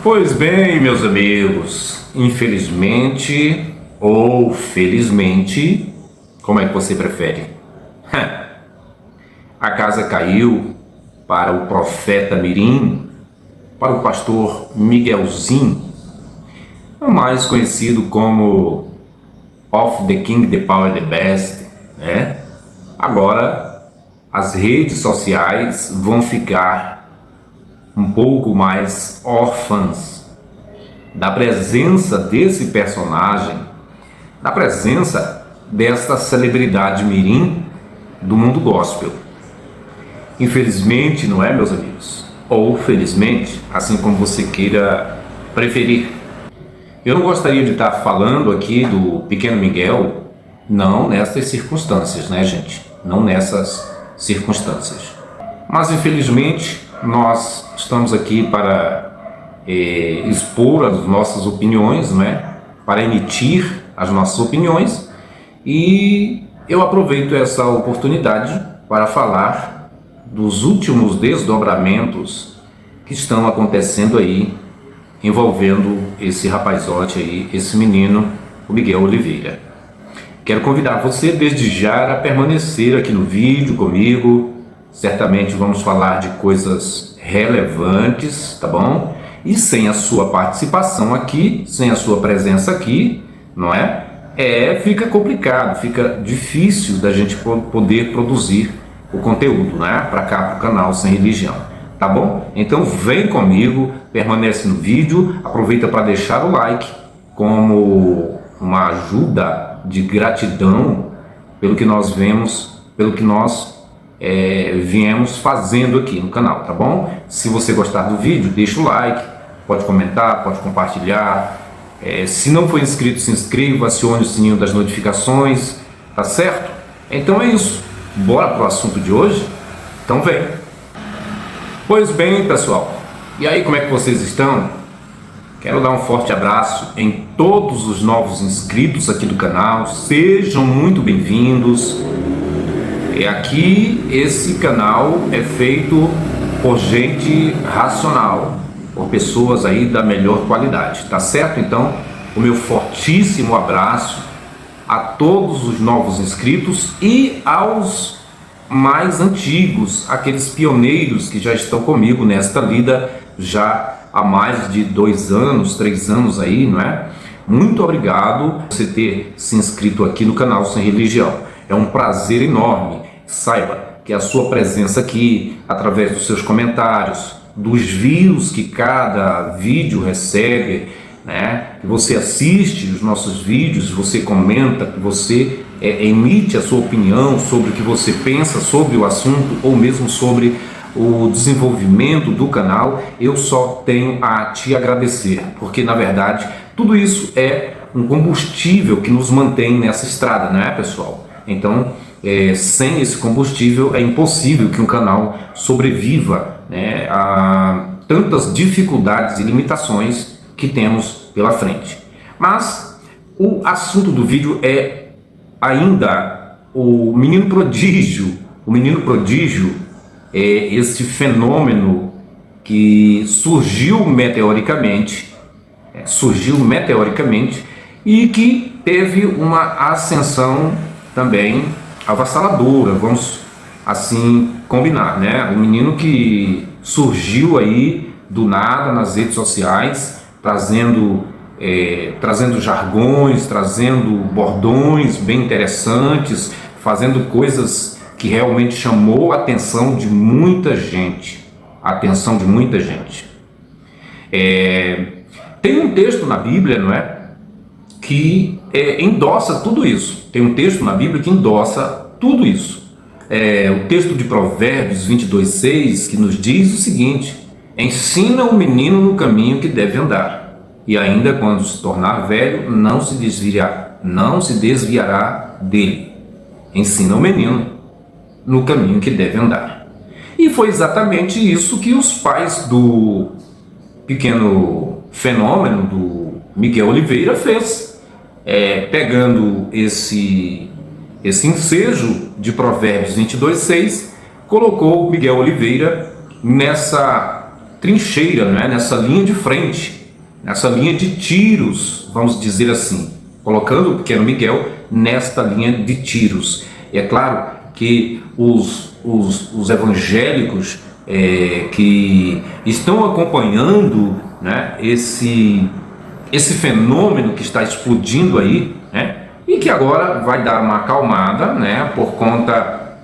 Pois bem, meus amigos, infelizmente ou felizmente, como é que você prefere? A casa caiu para o profeta Mirim, para o pastor Miguelzinho, mais conhecido como Of the King, the Power, the Best, né? Agora, as redes sociais vão ficar um pouco mais órfãs da presença desse personagem, da presença desta celebridade mirim do mundo gospel. Infelizmente, não é, meus amigos? Ou felizmente, assim como você queira preferir. Eu não gostaria de estar falando aqui do pequeno Miguel, não nessas circunstâncias, né, gente? Não nessas circunstâncias. Mas, infelizmente, nós estamos aqui para expor as nossas opiniões, né? Para emitir as nossas opiniões, e eu aproveito essa oportunidade para falar dos últimos desdobramentos que estão acontecendo aí, envolvendo esse rapazote aí, esse menino, o Miguel Oliveira. Quero convidar você desde já a permanecer aqui no vídeo comigo. Certamente vamos falar de coisas relevantes, tá bom? E sem a sua participação aqui, sem a sua presença aqui, não é? Fica complicado, fica difícil da gente poder produzir o conteúdo, né? Para cá, para o canal Sem Religião, tá bom? Então vem comigo, permanece no vídeo, aproveita para deixar o like como uma ajuda de gratidão pelo que nós vemos, pelo que nós viemos fazendo aqui no canal, tá bom? Se você gostar do vídeo, deixa o like, pode comentar, pode compartilhar. Se não for inscrito, se inscreva, acione o sininho das notificações, tá certo? Então é isso, bora pro assunto de hoje? Então vem! Pois bem, pessoal, e aí, como é que vocês estão? Quero dar um forte abraço em todos os novos inscritos aqui do canal, sejam muito bem-vindos. Aqui esse canal é feito por gente racional, por pessoas aí da melhor qualidade, tá certo? Então, o meu fortíssimo abraço a todos os novos inscritos e aos mais antigos, aqueles pioneiros que já estão comigo nesta lida já há mais de 2 anos, 3 anos aí, não é? Muito obrigado por você ter se inscrito aqui no canal Sem Religião. É um prazer enorme. Saiba que a sua presença aqui, através dos seus comentários, dos views que cada vídeo recebe, né? Que você assiste os nossos vídeos, você comenta, que você emite a sua opinião sobre o que você pensa sobre o assunto ou mesmo sobre o desenvolvimento do canal, eu só tenho a te agradecer, porque na verdade tudo isso é um combustível que nos mantém nessa estrada, não é, pessoal? Então, sem esse combustível é impossível que um canal sobreviva, né, a tantas dificuldades e limitações que temos pela frente. Mas o assunto do vídeo é ainda o menino prodígio. O menino prodígio é esse fenômeno que surgiu meteoricamente e que teve uma ascensão também avassaladora, vamos assim combinar, né? Um menino que surgiu aí do nada nas redes sociais, trazendo jargões, trazendo bordões bem interessantes, fazendo coisas que realmente chamou a atenção de muita gente. Tem um texto na Bíblia, não é? Que endossa tudo isso. Tem um texto na Bíblia que endossa tudo isso. O texto de Provérbios 22:6, que nos diz o seguinte: ensina o menino no caminho que deve andar, e ainda quando se tornar velho, não se desviará dele. Ensina o menino no caminho que deve andar. E foi exatamente isso que os pais do pequeno fenômeno do Miguel Oliveira fez, pegando esse ensejo de Provérbios 22:6, colocou Miguel Oliveira nessa trincheira, né? Nessa linha de frente, nessa linha de tiros, vamos dizer assim, colocando o pequeno Miguel nesta linha de tiros. E é claro que os evangélicos que estão acompanhando, né, esse fenômeno que está explodindo aí, né, e que agora vai dar uma acalmada, né, por conta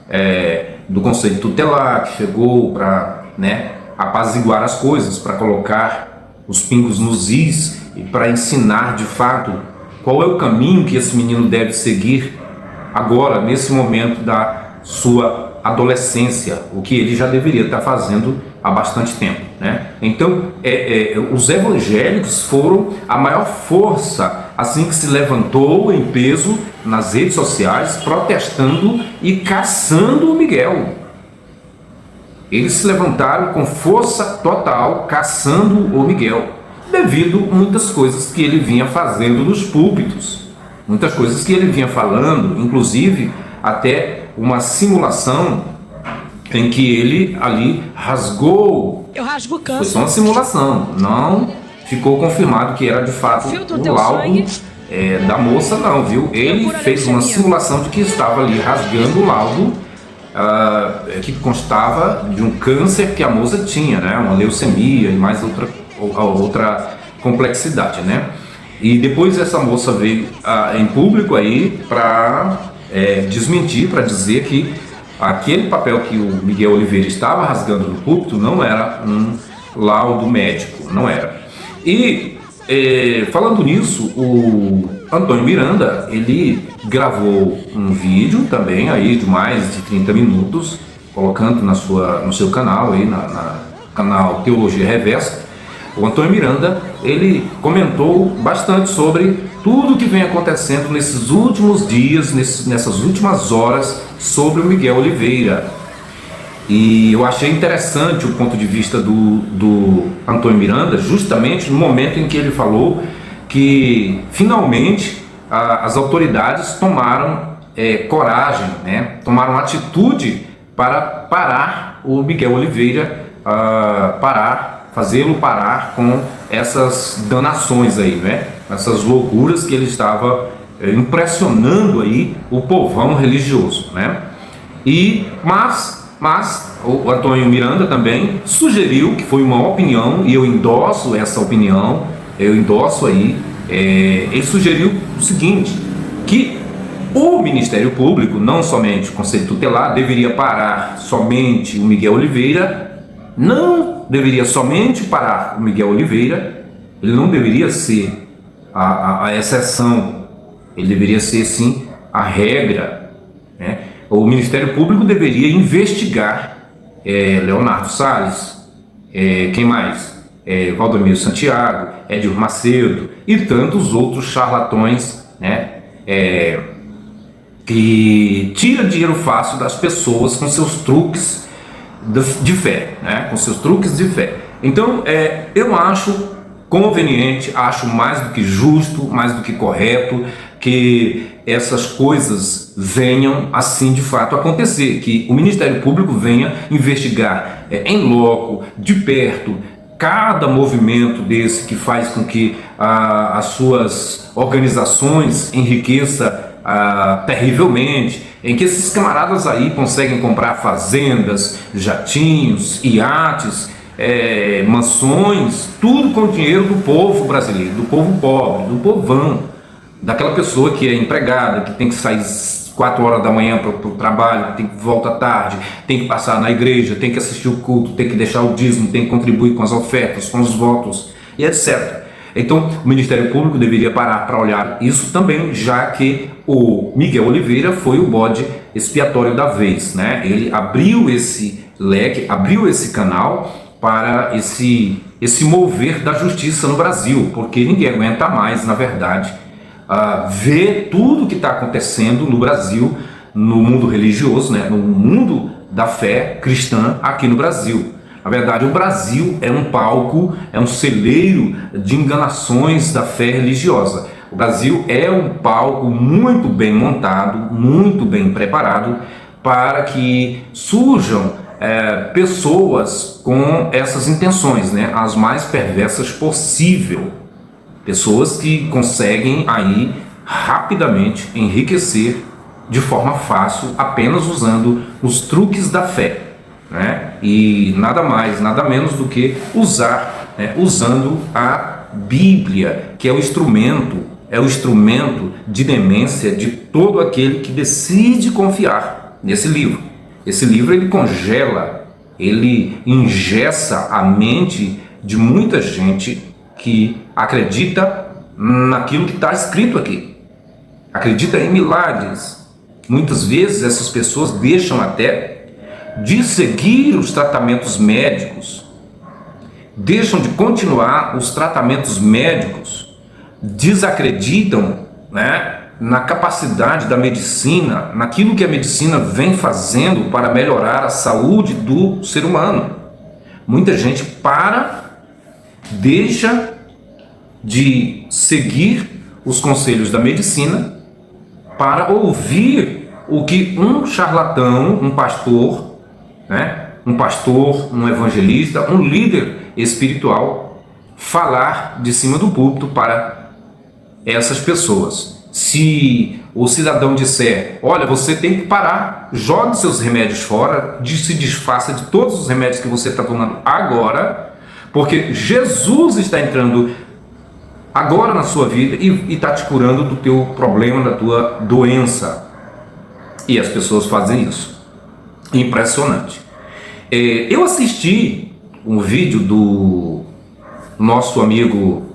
do Conselho Tutelar, que chegou para, né, apaziguar as coisas, para colocar os pingos nos is e para ensinar de fato qual é o caminho que esse menino deve seguir agora, nesse momento da sua adolescência, o que ele já deveria estar fazendo há bastante tempo, né? Então, os evangélicos foram a maior força, assim que se levantou em peso nas redes sociais, protestando e caçando o Miguel. Eles se levantaram com força total, caçando o Miguel, devido a muitas coisas que ele vinha fazendo nos púlpitos, muitas coisas que ele vinha falando, inclusive até uma simulação em que ele ali rasgou. Eu rasgo o câncer. Foi só uma simulação, não ficou confirmado que era de fato o laudo da moça, não, viu? Ele fez uma simulação de que estava ali rasgando o laudo que constava de um câncer que a moça tinha, né? Uma leucemia e mais outra complexidade, né? E depois essa moça veio em público aí para desmentir, para dizer que aquele papel que o Miguel Oliveira estava rasgando no púlpito não era um laudo médico, não era. E falando nisso, o Antônio Miranda, ele gravou um vídeo também aí de mais de 30 minutos, colocando no seu canal aí, na canal Teologia Reversa. O Antônio Miranda, ele comentou bastante sobre tudo que vem acontecendo nesses últimos dias, nessas últimas horas, sobre o Miguel Oliveira. E eu achei interessante o ponto de vista do Antônio Miranda, justamente no momento em que ele falou que finalmente as autoridades tomaram coragem, né? Tomaram atitude para parar o Miguel Oliveira, fazê-lo parar com essas danações aí, né? Essas loucuras que ele estava impressionando aí o povão religioso, né? Mas o Antônio Miranda também sugeriu, que foi uma opinião, e eu endosso essa opinião, eu endosso aí, ele sugeriu o seguinte, que o Ministério Público, não somente o Conselho Tutelar, deveria parar somente o Miguel Oliveira, não deveria somente parar o Miguel Oliveira, ele não deveria ser a exceção, ele deveria ser sim a regra, né? O Ministério Público deveria investigar Leonardo Salles, quem mais? Valdomiro Santiago, Edir Macedo e tantos outros charlatões, né? Que tiram dinheiro fácil das pessoas com seus truques de fé, né? Com seus truques de fé. Então, eu acho conveniente, acho mais do que justo, mais do que correto que essas coisas venham assim de fato acontecer, que o Ministério Público venha investigar em loco, de perto, cada movimento desse que faz com que as suas organizações enriqueça terrivelmente, em que esses camaradas aí conseguem comprar fazendas, jatinhos, iates, mansões, tudo com o dinheiro do povo brasileiro, do povo pobre, do povão, daquela pessoa que é empregada, que tem que sair 4 horas da manhã para o trabalho, tem que voltar tarde, tem que passar na igreja, tem que assistir o culto, tem que deixar o dízimo, tem que contribuir com as ofertas, com os votos e etc. Então, o Ministério Público deveria parar para olhar isso também, já que o Miguel Oliveira foi o bode expiatório da vez, né? Ele abriu esse leque, abriu esse canal para esse mover da justiça no Brasil, porque ninguém aguenta mais, na verdade, ver tudo que está acontecendo no Brasil, no mundo religioso, né? No mundo da fé cristã aqui no Brasil. Na verdade, o Brasil é um palco, é um celeiro de enganações da fé religiosa. O Brasil é um palco muito bem montado, muito bem preparado para que surjam pessoas com essas intenções, né, as mais perversas possível. Pessoas que conseguem aí rapidamente enriquecer de forma fácil, apenas usando os truques da fé, né? E nada mais, nada menos do que usando a Bíblia, que é o instrumento de demência de todo aquele que decide confiar nesse livro. Esse livro ele congela, ele engessa a mente de muita gente que acredita naquilo que está escrito aqui, acredita em milagres. Muitas vezes essas pessoas deixam até de seguir os tratamentos médicos, deixam de continuar os tratamentos médicos, desacreditam, né, na capacidade da medicina, naquilo que a medicina vem fazendo para melhorar a saúde do ser humano. Muita gente deixa de seguir os conselhos da medicina para ouvir o que um charlatão, um pastor, né, um evangelista, um líder espiritual falar de cima do púlpito para essas pessoas. Se o cidadão disser, olha, você tem que parar, jogue seus remédios fora, se desfaça de todos os remédios que você está tomando agora, porque Jesus está entrando agora na sua vida e está te curando do teu problema, da tua doença. E as pessoas fazem isso. Impressionante. Eu assisti um vídeo do nosso amigo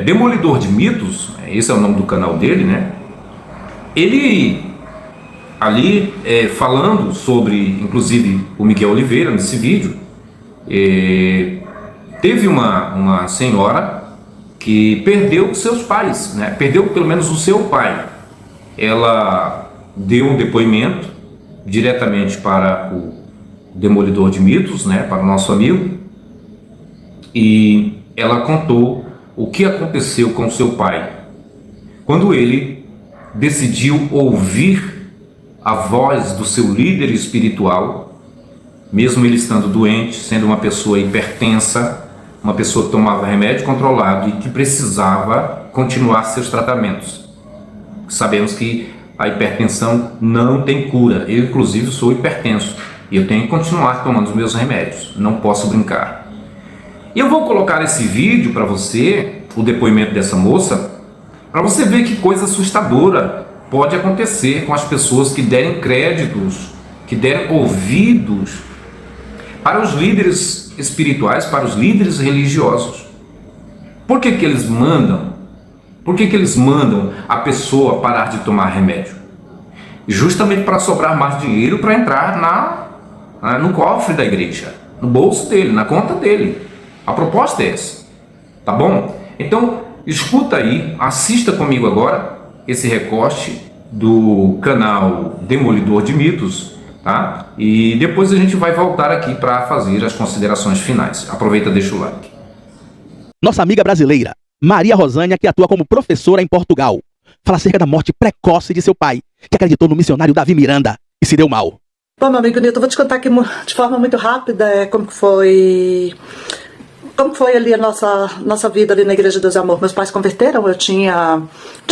Demolidor de Mitos, esse é o nome do canal dele, né? Ele ali falando sobre, inclusive, o Miguel Oliveira nesse vídeo, teve uma senhora que perdeu seus pais, né? Perdeu pelo menos o seu pai. Ela deu um depoimento diretamente para o Demolidor de Mitos, né? Para o nosso amigo, e ela contou o que aconteceu com seu pai quando ele decidiu ouvir a voz do seu líder espiritual, mesmo ele estando doente, sendo uma pessoa hipertensa, uma pessoa que tomava remédio controlado e que precisava continuar seus tratamentos. Sabemos que a hipertensão não tem cura. Eu, inclusive, sou hipertenso e eu tenho que continuar tomando os meus remédios. Não posso brincar. E eu vou colocar esse vídeo para você, o depoimento dessa moça, para você ver que coisa assustadora pode acontecer com as pessoas que derem créditos, que derem ouvidos para os líderes espirituais, para os líderes religiosos. Por que eles mandam? Por que eles mandam a pessoa parar de tomar remédio? Justamente para sobrar mais dinheiro para entrar no cofre da igreja, no bolso dele, na conta dele. A proposta é essa, tá bom? Então, escuta aí, assista comigo agora esse recorte do canal Demolidor de Mitos, tá? E depois a gente vai voltar aqui para fazer as considerações finais. Aproveita e deixa o like. Nossa amiga brasileira, Maria Rosânia, que atua como professora em Portugal, fala acerca da morte precoce de seu pai, que acreditou no missionário Davi Miranda e se deu mal. Bom, meu amigo Nilton, eu vou te contar aqui de forma muito rápida como foi ali a nossa vida ali na Igreja de Deus e Amor. Meus pais converteram, eu tinha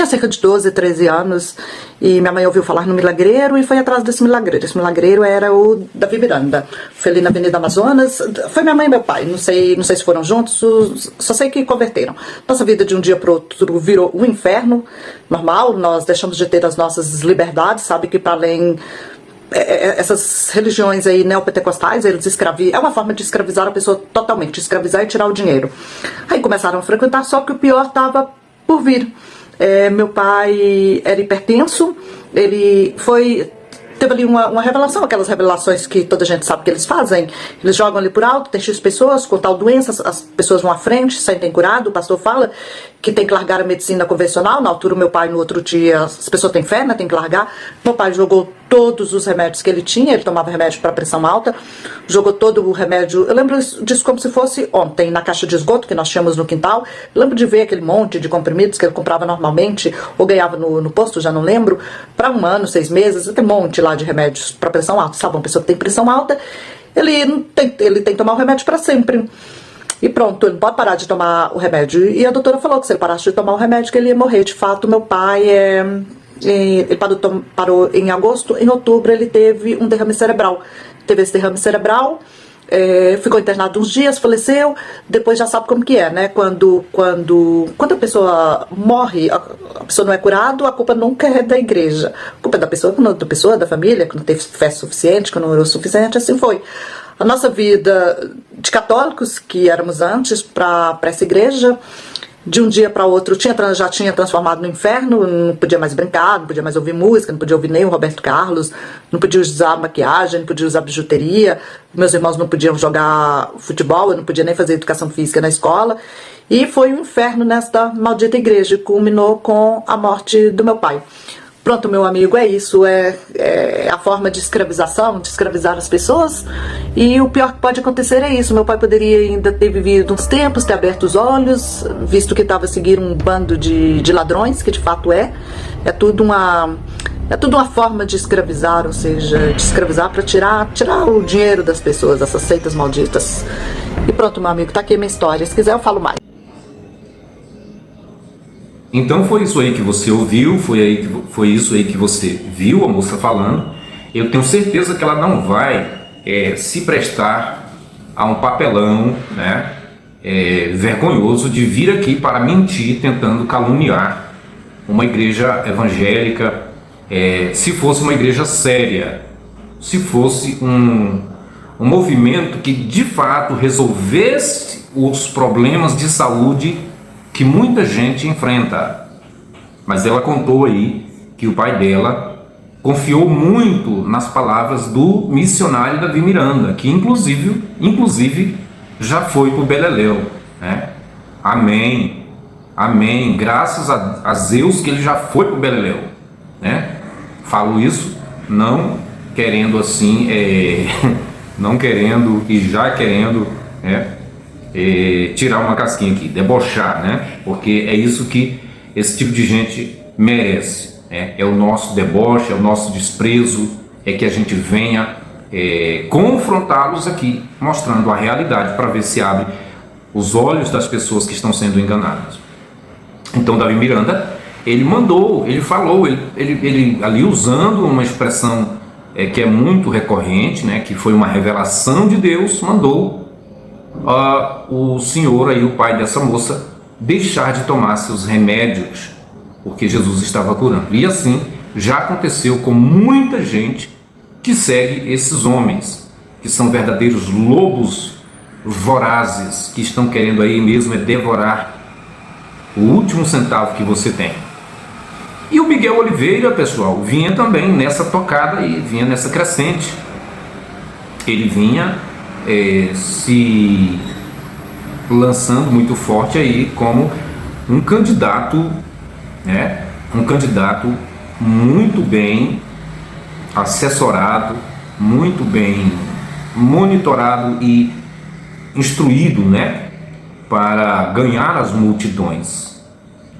cerca de 12, 13 anos, e minha mãe ouviu falar no milagreiro e foi atrás desse milagreiro. Esse milagreiro era o Davi Miranda. Foi ali na Avenida Amazonas. Foi minha mãe e meu pai, não sei se foram juntos, só sei que converteram. Nossa vida de um dia para outro virou um inferno normal, nós deixamos de ter as nossas liberdades, sabe que para além... essas religiões aí neopentecostais, eles é uma forma de escravizar a pessoa totalmente, escravizar e tirar o dinheiro. Aí começaram a frequentar, só que o pior estava por vir. Meu pai era hipertenso, teve ali uma revelação, aquelas revelações que toda gente sabe que eles fazem. Eles jogam ali por alto, tem X pessoas com tal doença, as pessoas vão à frente, sentem curado, o pastor fala que tem que largar a medicina convencional. Na altura, o meu pai, no outro dia, as pessoas têm fé, né, tem que largar. Meu pai jogou todos os remédios que ele tinha, ele tomava remédio para pressão alta, jogou todo o remédio, eu lembro disso como se fosse ontem, na caixa de esgoto que nós tínhamos no quintal. Eu lembro de ver aquele monte de comprimidos que ele comprava normalmente, ou ganhava no posto, já não lembro, para 1 ano, 6 meses, aquele monte lá de remédios para pressão alta, sabe, uma pessoa que tem pressão alta, ele tem que tomar o remédio para sempre. E pronto, ele não pode parar de tomar o remédio. E a doutora falou que se ele parasse de tomar o remédio, que ele ia morrer. De fato, meu pai ele parou em agosto. Em outubro, ele teve um derrame cerebral. Teve esse derrame cerebral, ficou internado uns dias, faleceu. Depois já sabe como que é, né? Quando a pessoa morre, a pessoa não é curada, a culpa nunca é da igreja. A culpa é da pessoa, da família, que não teve fé suficiente, que não orou o suficiente, assim foi. A nossa vida de católicos, que éramos antes, para essa igreja, de um dia para outro já tinha transformado no inferno. Não podia mais brincar, não podia mais ouvir música, não podia ouvir nem o Roberto Carlos, não podia usar maquiagem, não podia usar bijuteria, meus irmãos não podiam jogar futebol, eu não podia nem fazer educação física na escola. E foi um inferno nesta maldita igreja, culminou com a morte do meu pai. Pronto, meu amigo, é isso, é a forma de escravização, de escravizar as pessoas. E o pior que pode acontecer é isso. Meu pai poderia ainda ter vivido uns tempos, ter aberto os olhos, visto que estava seguindo um bando de ladrões, que de fato é. É tudo uma forma de escravizar, ou seja, de escravizar para tirar o dinheiro das pessoas, essas seitas malditas. E pronto, meu amigo, tá aqui a minha história. Se quiser eu falo mais. Então foi isso aí que você ouviu, foi isso aí que você viu a moça falando. Eu tenho certeza que ela não vai se prestar a um papelão, né, vergonhoso de vir aqui para mentir, tentando caluniar uma igreja evangélica. Se fosse uma igreja séria, se fosse um movimento que de fato resolvesse os problemas de saúde que muita gente enfrenta. Mas ela contou aí que o pai dela confiou muito nas palavras do missionário Davi Miranda, que inclusive já foi para o Beleléu, né? Amém, amém, graças a Zeus que ele já foi para o Beleléu, né? Falo isso não querendo assim, não querendo e já querendo, tirar uma casquinha aqui, debochar, né? Porque é isso que esse tipo de gente merece, né? É o nosso deboche, é o nosso desprezo, é que a gente venha confrontá-los aqui, mostrando a realidade para ver se abre os olhos das pessoas que estão sendo enganadas. Então Davi Miranda, ele falou, ele ali usando uma expressão que é muito recorrente, né? Que foi uma revelação de Deus, mandou o senhor aí, o pai dessa moça, deixar de tomar seus remédios, porque Jesus estava curando. E assim já aconteceu com muita gente que segue esses homens, que são verdadeiros lobos vorazes, que estão querendo aí mesmo devorar o último centavo que você tem. E o Miguel Oliveira, pessoal, vinha também nessa tocada aí, vinha nessa crescente. Ele vinha se lançando muito forte aí como um candidato, né? Um candidato muito bem assessorado, muito bem monitorado e instruído, né? Para ganhar as multidões,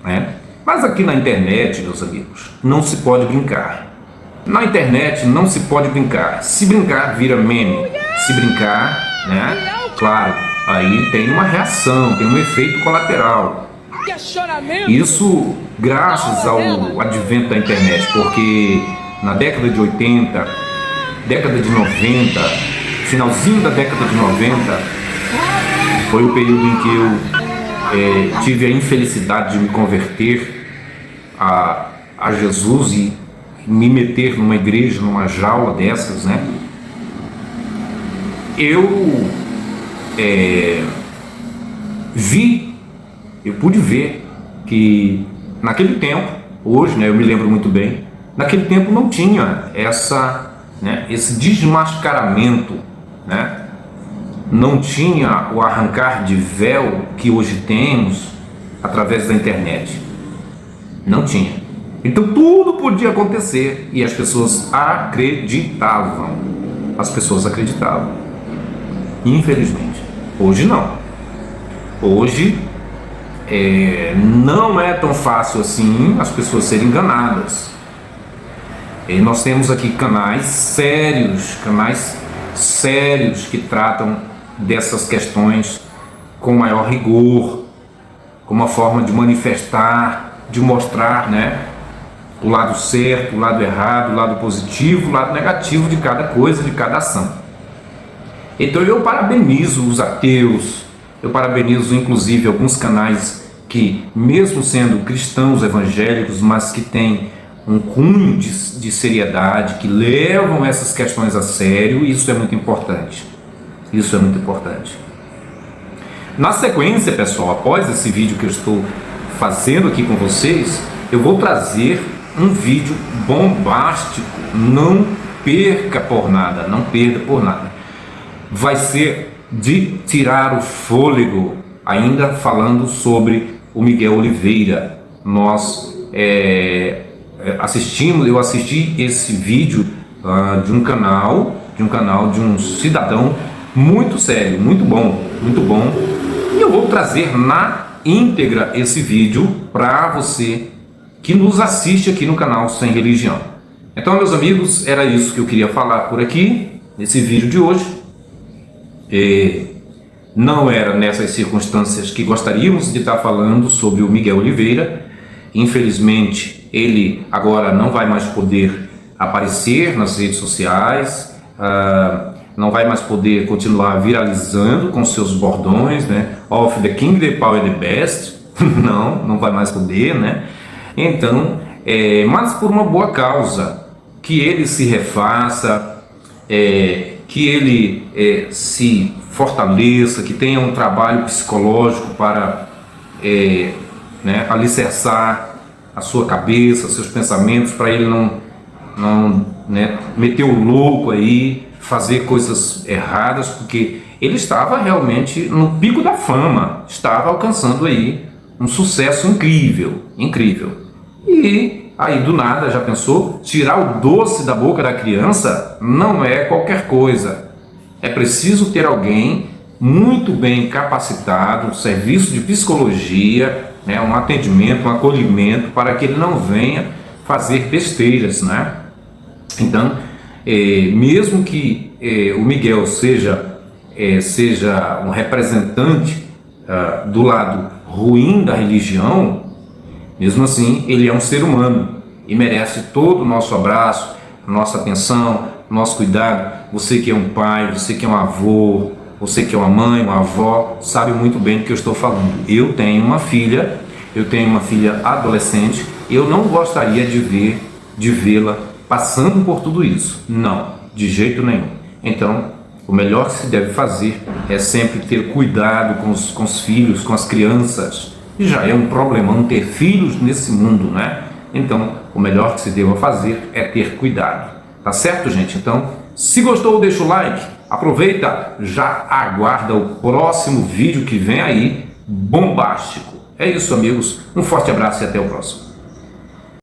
né? Mas aqui na internet, meus amigos, não se pode brincar. Na internet não se pode brincar. Se brincar, vira meme. Se brincar, né? Claro, aí tem uma reação, tem um efeito colateral. Isso graças ao advento da internet, porque na década de 80, década de 90, finalzinho da década de 90, foi o período em que eu tive a infelicidade de me converter a Jesus e me meter numa igreja, numa jaula dessas, né? Eu pude ver que naquele tempo, hoje, né, eu me lembro muito bem, naquele tempo não tinha esse desmascaramento, né? Não tinha o arrancar de véu que hoje temos através da internet. Não tinha. Então tudo podia acontecer e as pessoas acreditavam. As pessoas acreditavam. Infelizmente. Hoje não. Hoje não é tão fácil assim as pessoas serem enganadas. E nós temos aqui canais sérios, canais sérios que tratam dessas questões com maior rigor, com uma forma de manifestar, de mostrar, né, o lado certo, o lado errado, o lado positivo, o lado negativo de cada coisa, de cada ação. Então eu parabenizo os ateus, eu parabenizo inclusive alguns canais que, mesmo sendo cristãos evangélicos, mas que têm um cunho de seriedade, que levam essas questões a sério. Isso é muito importante. Isso é muito importante. Na sequência, pessoal, após esse vídeo que eu estou fazendo aqui com vocês, eu vou trazer um vídeo bombástico. Não perca por nada, não perca por nada. Vai ser de tirar o fôlego, ainda falando sobre o Miguel Oliveira. Eu assisti esse vídeo de um canal de um cidadão muito sério, muito bom, e eu vou trazer na íntegra esse vídeo para você que nos assiste aqui no canal Sem Religião. Então, meus amigos, era isso que eu queria falar por aqui, nesse vídeo de hoje. Não era nessas circunstâncias que gostaríamos de estar falando sobre o Miguel Oliveira. Infelizmente, ele agora não vai mais poder aparecer nas redes sociais, não vai mais poder continuar viralizando com seus bordões, né? Of the King, the Power, the Best. não vai mais poder, né? Então, mas por uma boa causa, que ele se refaça, que ele se fortaleça, que tenha um trabalho psicológico para alicerçar a sua cabeça, seus pensamentos, para ele não meter o louco aí, fazer coisas erradas, porque ele estava realmente no pico da fama, estava alcançando aí um sucesso incrível. E aí do nada, já pensou? Tirar o doce da boca da criança não é qualquer coisa. É preciso ter alguém muito bem capacitado, um serviço de psicologia, né, um atendimento, um acolhimento, para que ele não venha fazer besteiras, né? Então, mesmo que o Miguel seja um representante do lado ruim da religião, mesmo assim, ele é um ser humano e merece todo o nosso abraço, nossa atenção, nosso cuidado. Você que é um pai, você que é um avô, você que é uma mãe, uma avó, sabe muito bem do que eu estou falando. Eu tenho uma filha adolescente, eu não gostaria de vê-la passando por tudo isso. Não, de jeito nenhum. Então, o melhor que se deve fazer é sempre ter cuidado com os filhos, com as crianças. E já é um problemão ter filhos nesse mundo, né? Então, o melhor que se deva fazer é ter cuidado. Tá certo, gente? Então, se gostou, deixa o like. Aproveita, já aguarda o próximo vídeo que vem aí, bombástico. É isso, amigos. Um forte abraço e até o próximo.